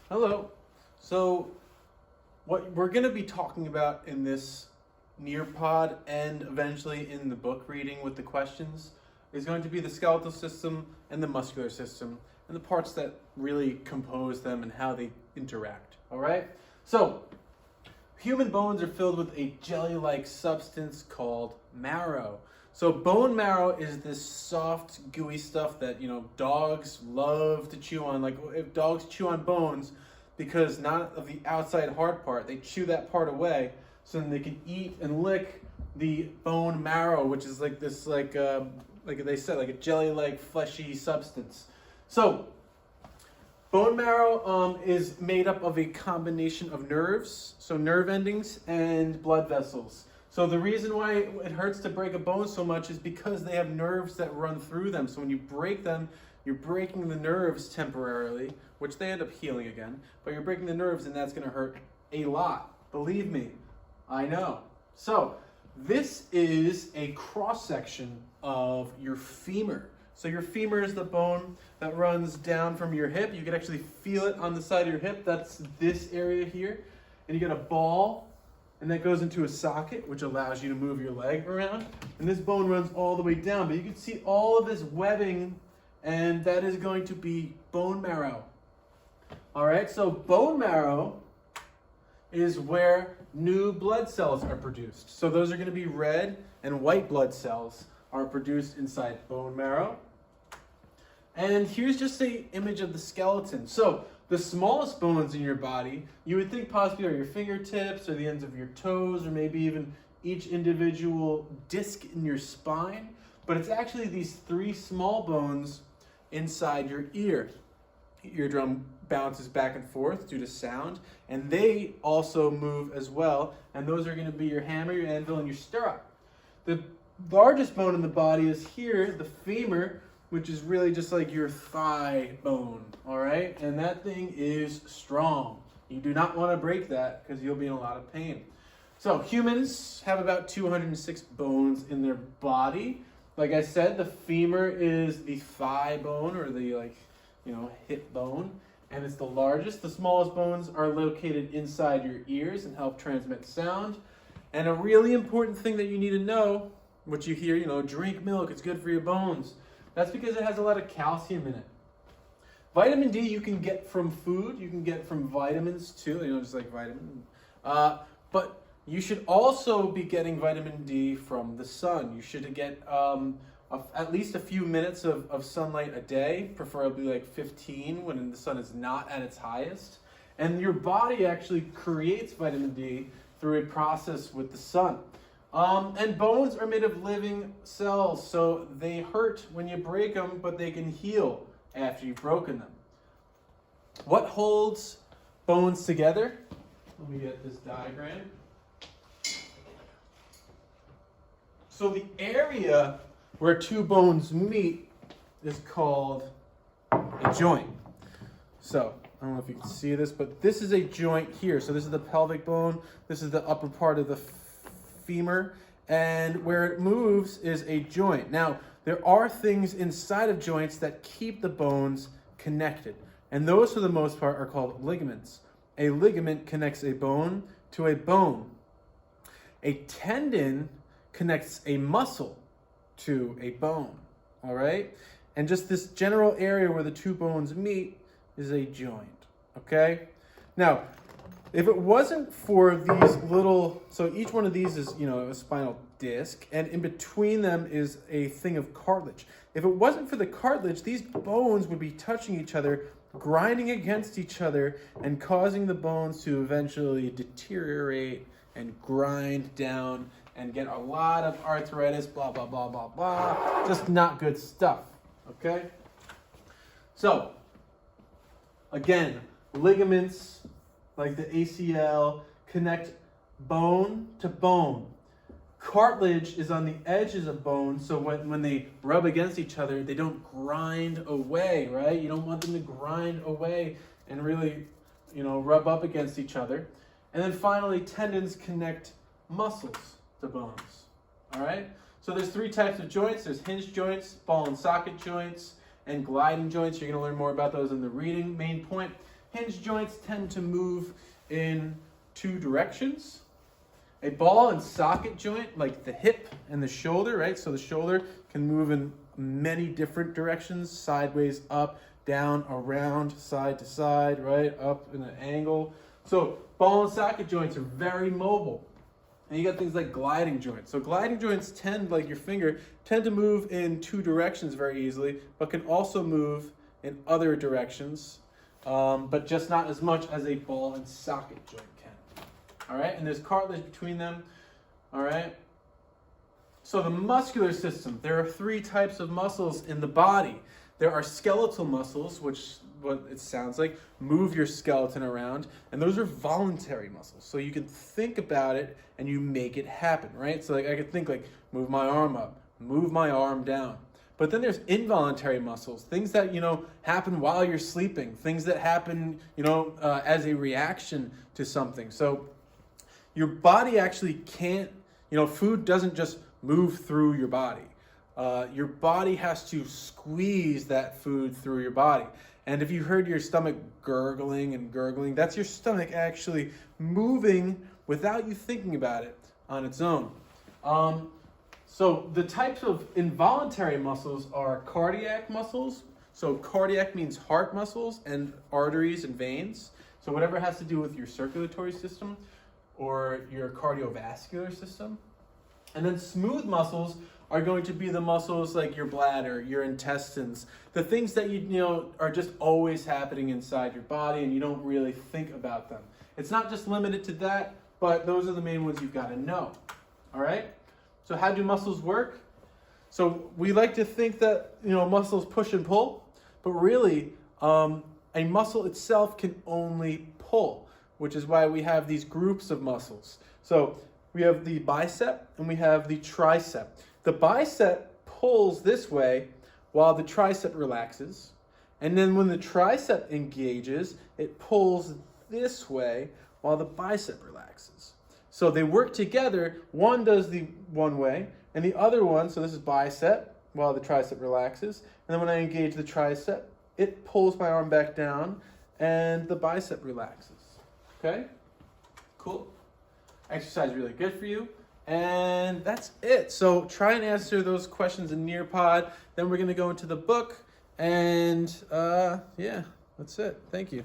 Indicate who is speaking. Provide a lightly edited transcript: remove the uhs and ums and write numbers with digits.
Speaker 1: Hello. So, what we're going to be talking about in this Nearpod and eventually in the book reading with the questions is going to be the skeletal system and the muscular system and the parts that really compose them and how they interact. All right? So, human bones are filled with a jelly-like substance called marrow. So bone marrow is this soft, gooey stuff that, dogs love to chew on. Like if dogs chew on bones, because not of the outside hard part, they chew that part away so then they can eat and lick the bone marrow, which is like this, like they said, like a jelly-like fleshy substance. So bone marrow is made up of a combination of nerves, so nerve endings, and blood vessels. So the reason why it hurts to break a bone so much is because they have nerves that run through them. So when you break them, you're breaking the nerves temporarily, which they end up healing again, but you're breaking the nerves and that's going to hurt a lot. Believe me, I know. So this is a cross-section of your femur. So your femur is the bone that runs down from your hip. You can actually feel it on the side of your hip. That's this area here. And you get a ball, and that goes into a socket, which allows you to move your leg around. And this bone runs all the way down, but you can see all of this webbing, and that is going to be bone marrow. All right, so bone marrow is where new blood cells are produced. So those are going to be red and white blood cells are produced inside bone marrow. And here's just an image of the skeleton. So the smallest bones in your body, you would think possibly are your fingertips or the ends of your toes or maybe even each individual disc in your spine. But it's actually these three small bones inside your ear. Eardrum bounces back and forth due to sound, and they also move as well. And those are going to be your hammer, your anvil, and your stirrup. The largest bone in the body is here, the femur, which is really just like your thigh bone, all right? And that thing is strong. You do not want to break that because you'll be in a lot of pain. So humans have about 206 bones in their body. Like I said, the femur is the thigh bone or the hip bone, and it's the largest. The smallest bones are located inside your ears and help transmit sound. And a really important thing that you need to know, what you hear, drink milk, it's good for your bones. That's because it has a lot of calcium in it. Vitamin D you can get from food. You can get from vitamins too, just like vitamin. But you should also be getting vitamin D from the sun. You should get at least a few minutes of sunlight a day, preferably like 15 when the sun is not at its highest. And your body actually creates vitamin D through a process with the sun. And bones are made of living cells, so they hurt when you break them, but they can heal after you've broken them. What holds bones together? Let me get this diagram. So the area where two bones meet is called a joint. So, I don't know if you can see this, but this is a joint here. So this is the pelvic bone, this is the upper part of the femur, and where it moves is a joint. Now, there are things inside of joints that keep the bones connected, and those for the most part are called ligaments. A ligament connects a bone to a bone. A tendon connects a muscle to a bone, all right? And just this general area where the two bones meet is a joint, okay? Now, if it wasn't for these little, so each one of these is, a spinal disc, and in between them is a thing of cartilage. If it wasn't for the cartilage, these bones would be touching each other, grinding against each other, and causing the bones to eventually deteriorate and grind down and get a lot of arthritis, blah, blah, blah, blah, blah. Just not good stuff, okay? So, again, ligaments, like the ACL, connect bone to bone. Cartilage is on the edges of bone, so when they rub against each other, they don't grind away, right? You don't want them to grind away and really, rub up against each other. And then finally, tendons connect muscles to bones, all right? So there's three types of joints. There's hinge joints, ball and socket joints, and gliding joints. You're going to learn more about those in the reading. Main point, hinge joints tend to move in two directions. A ball and socket joint, like the hip and the shoulder, right? So the shoulder can move in many different directions, sideways, up, down, around, side to side, right? Up in an angle. So ball and socket joints are very mobile. And you got things like gliding joints. So gliding joints tend, like your finger, tend to move in two directions very easily, but can also move in other directions, but just not as much as a ball and socket joint can. All right, and there's cartilage between them. All right. So the muscular system, there are three types of muscles in the body. There are skeletal muscles, which what it sounds like, move your skeleton around, and those are voluntary muscles. So you can think about it and you make it happen, right? So like I could think like move my arm up, move my arm down. But then there's involuntary muscles, things that, happen while you're sleeping, things that happen, as a reaction to something. So your body actually can't, food doesn't just move through your body. Your body has to squeeze that food through your body. And if you heard your stomach gurgling and gurgling, that's your stomach actually moving without you thinking about it on its own. So the types of involuntary muscles are cardiac muscles. So cardiac means heart muscles and arteries and veins. So whatever has to do with your circulatory system or your cardiovascular system. And then smooth muscles are going to be the muscles like your bladder, your intestines, the things that are just always happening inside your body and you don't really think about them. It's not just limited to that, but those are the main ones you've got to know. All right? So how do muscles work? So we like to think that, muscles push and pull, but really a muscle itself can only pull, which is why we have these groups of muscles. So we have the bicep and we have the tricep. The bicep pulls this way while the tricep relaxes. And then when the tricep engages, it pulls this way while the bicep relaxes. So they work together. One does the one way and the other one, so this is bicep while the tricep relaxes. And then when I engage the tricep, it pulls my arm back down and the bicep relaxes. Okay? Cool. Exercise really good for you. And that's it. So try and answer those questions in Nearpod. Then we're going to go into the book. And yeah, that's it. Thank you.